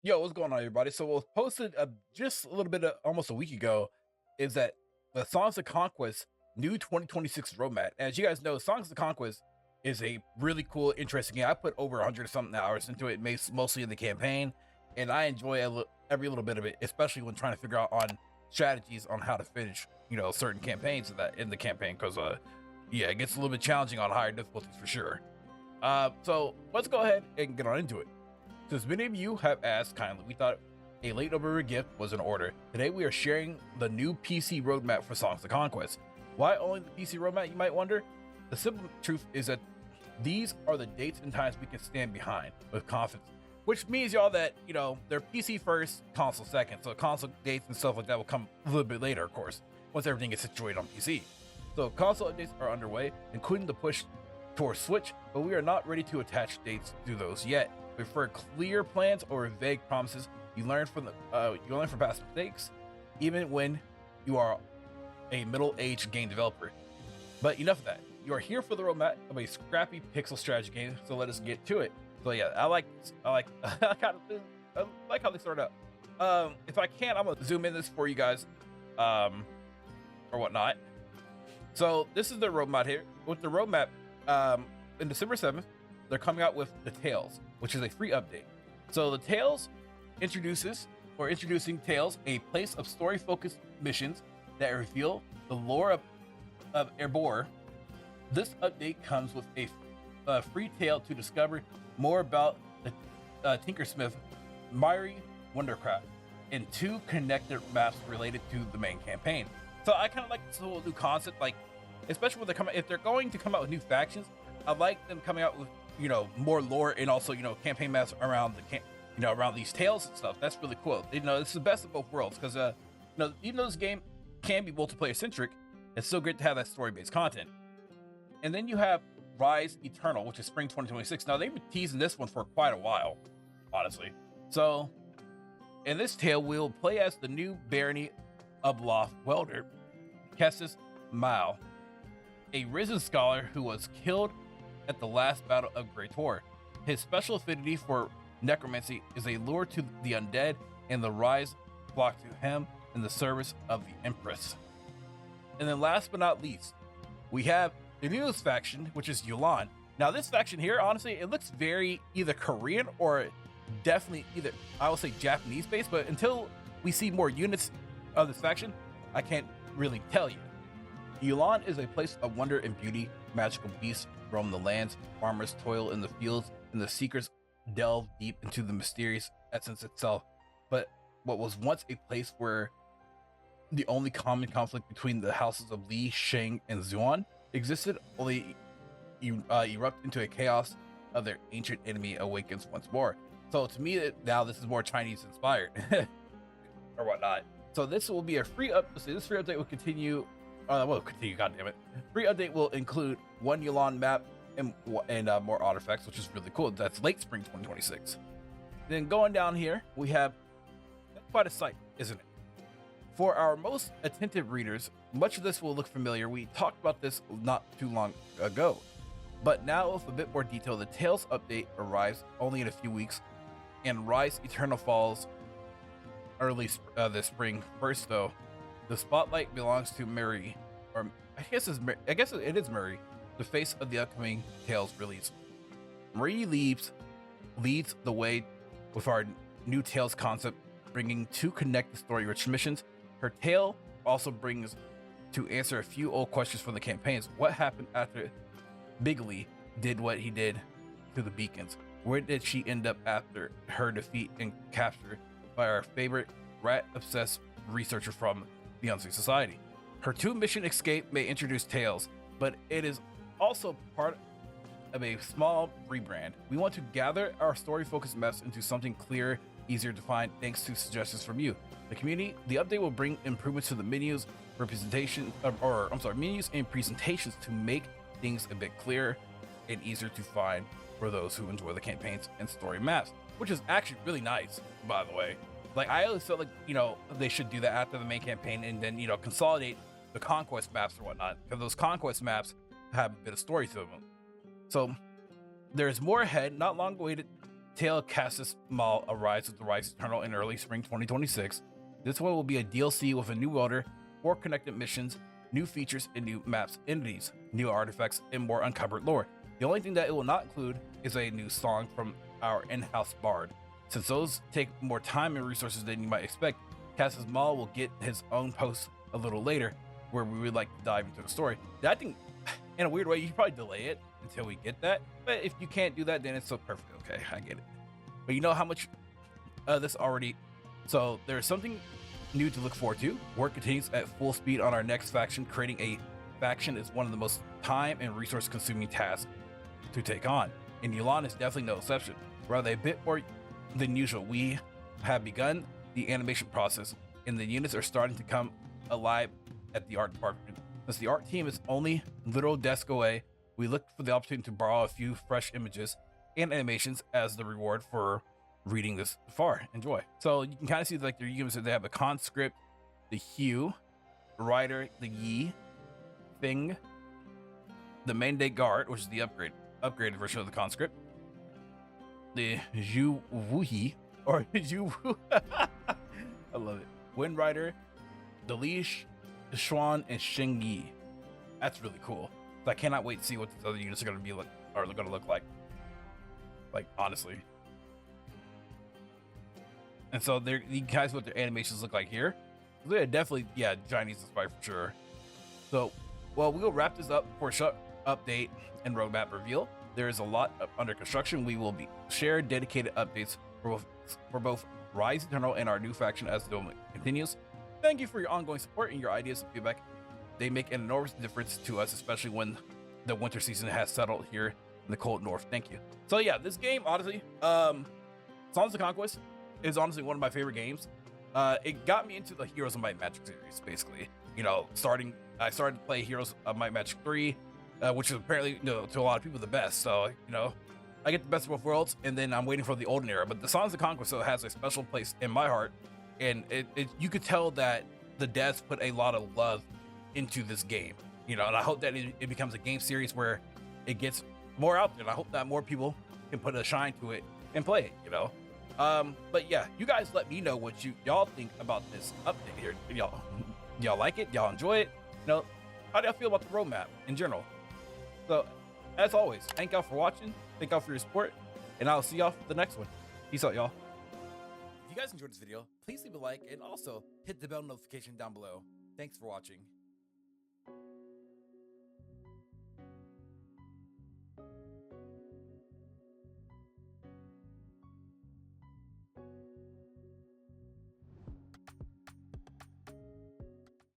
Yo, what's going on, everybody? So, what was posted just a little bit, almost a week ago, is that the Songs of Conquest new 2026 roadmap. As you guys know, Songs of Conquest is a really cool, interesting game. I put over 100 something hours into it, mostly in the campaign, and I enjoy every little bit of it, especially when trying to figure out on strategies on how to finish, certain campaigns in the campaign. Because, yeah, it gets a little bit challenging on higher difficulties for sure. So let's go ahead and get on into it. Since many of you have asked kindly, we thought a late November gift was in order. Today we are sharing the new PC roadmap for Songs of Conquest. Why only the PC roadmap, you might wonder? The simple truth is that these are the dates and times we can stand behind with confidence. Which means, y'all, that, they're PC first, console second. So console dates and stuff like that will come a little bit later, of course, once everything gets situated on PC. So console updates are underway, including the push towards Switch, but we are not ready to attach dates to those yet. We prefer clear plans over vague promises. You learn from past mistakes, even when you are a middle-aged game developer. But enough of that. You are here for the roadmap of a scrappy pixel strategy game, so let us get to it. So yeah, I like how they start out. If I can, I'm gonna zoom in this for you guys, or whatnot. So this is the roadmap here. With the roadmap, in December 7th, they're coming out with the Tales, which is a free update. So the Tales introducing Tales, a place of story-focused missions that reveal the lore of Erebor. This update comes with a free tale to discover more about the Tinkersmith Miry Wondercraft and 2 connected maps related to the main campaign. So I kind of like this whole new concept, like especially when if they're going to come out with new factions, I like them coming out with more lore and also campaign maps around around these tales and stuff. That's really cool. It's the best of both worlds because even though this game can be multiplayer centric, it's still great to have that story based content. And then you have Rise Eternal, which is spring 2026. Now they've been teasing this one for quite a while, honestly. So in this tale, we'll play as the new Barony of Loth Welder, Kessis Mao, a risen scholar who was killed at the last battle of Great War. His special affinity for necromancy is a lure to the undead, and the Rise flock to him in the service of the Empress. And then last but not least, we have the newest faction, which is Yulan. Now this faction here, honestly, it looks very either Korean or definitely either, I would say, Japanese based, but until we see more units of this faction, I can't really tell you. Yulan is a place of wonder and beauty. Magical beasts roam the lands, farmers toil in the fields, and the seekers delve deep into the mysterious essence itself. But what was once a place where the only common conflict between the houses of Li, Shang, and Zuan existed only erupt into a chaos of their ancient enemy awakens once more. So to me, now this is more Chinese inspired or whatnot. So this will be a free update. So this free update will continue. God damn it. Free update will include 1 Yulan map and more artifacts, which is really cool. That's late spring 2026. Then going down here, we have quite a sight, isn't it? For our most attentive readers, much of this will look familiar. We talked about this not too long ago. But now with a bit more detail, the Tales update arrives only in a few weeks, and Rise Eternal falls early this spring. First though, the spotlight belongs to Mary, or I guess it is Mary, the face of the upcoming Tales release. Marie leads the way with our new Tales concept, bringing 2 connected story-rich missions. Her tale also brings to answer a few old questions from the campaigns. What happened after Bigley did what he did to the beacons? Where did she end up after her defeat and capture by our favorite rat-obsessed researcher from the Unseen Society? Her 2 mission escape may introduce Tales, but it is also part of a small rebrand. We want to gather our story-focused maps into something clearer, easier to find, thanks to suggestions from you, the community. The update will bring improvements to the menus, menus and presentations to make things a bit clearer and easier to find for those who enjoy the campaigns and story maps, which is actually really nice, by the way. Like, I always felt like, they should do that after the main campaign and then, consolidate the conquest maps or whatnot, because those conquest maps have a bit of story to them. So there's more ahead. Not long waited Tale of Cassis Maul arrives with the Rise Eternal in early spring 2026. This one will be a DLC with a new welder, 4 connected missions, new features and new maps, entities, new artifacts, and more uncovered lore. The only thing that it will not include is a new song from our in-house bard. Since those take more time and resources than you might expect, Cassis Maul will get his own post a little later, where we would like to dive into the story. I think, in a weird way, you should probably delay it until we get that. But if you can't do that, then it's so perfect. Okay, I get it. But you know how much this already. So there's something new to look forward to. Work continues at full speed on our next faction. Creating a faction is one of the most time and resource consuming tasks to take on, and Yulan is definitely no exception. Rather a bit more than usual, we have begun the animation process, and the units are starting to come alive at the art department. Since the art team is only literal desk away, we look for the opportunity to borrow a few fresh images and animations as the reward for reading this far. Enjoy. So you can kind of see like their units. They have the conscript, the Hue, Rider, the Yi, Thing, the Main Day Guard, which is the upgraded version of the conscript, the Zhu Wuhi, or Zhu I love it, Wind Rider, the Leash, the Xuan, and Xing Yi. That's really cool. So I cannot wait to see what these other units are going to be like, or going to look like. Like, honestly. And so they're, you guys, what their animations look like here. They're definitely, yeah, Chinese inspired for sure. So, well, we'll wrap this up for a update and roadmap reveal. There is a lot under construction. We will be share dedicated updates for both Rise Eternal and our new faction as the development continues. Thank you for your ongoing support and your ideas and feedback. They make an enormous difference to us, especially when the winter season has settled here in the cold north. Thank you. So yeah, this game, honestly, Songs of Conquest is honestly one of my favorite games. It got me into the Heroes of Might Magic series, basically. You know, I started to play Heroes of Might Magic 3, which is apparently, you know, to a lot of people the best. So, you know, I get the best of both worlds, and then I'm waiting for the olden era. But the Songs of Conquest has a special place in my heart, and you could tell that the devs put a lot of love into this game. You know, and I hope that it becomes a game series where it gets more out there. And I hope that more people can put a shine to it and play it. You know. But yeah, you guys let me know what y'all think about this update here. Y'all like it? Y'all enjoy it? You know, how do y'all feel about the roadmap in general? So, as always, thank y'all for watching. Thank y'all for your support, and I'll see y'all for the next one. Peace out, y'all. If you guys enjoyed this video, please leave a like and also hit the bell notification down below. Thanks for watching.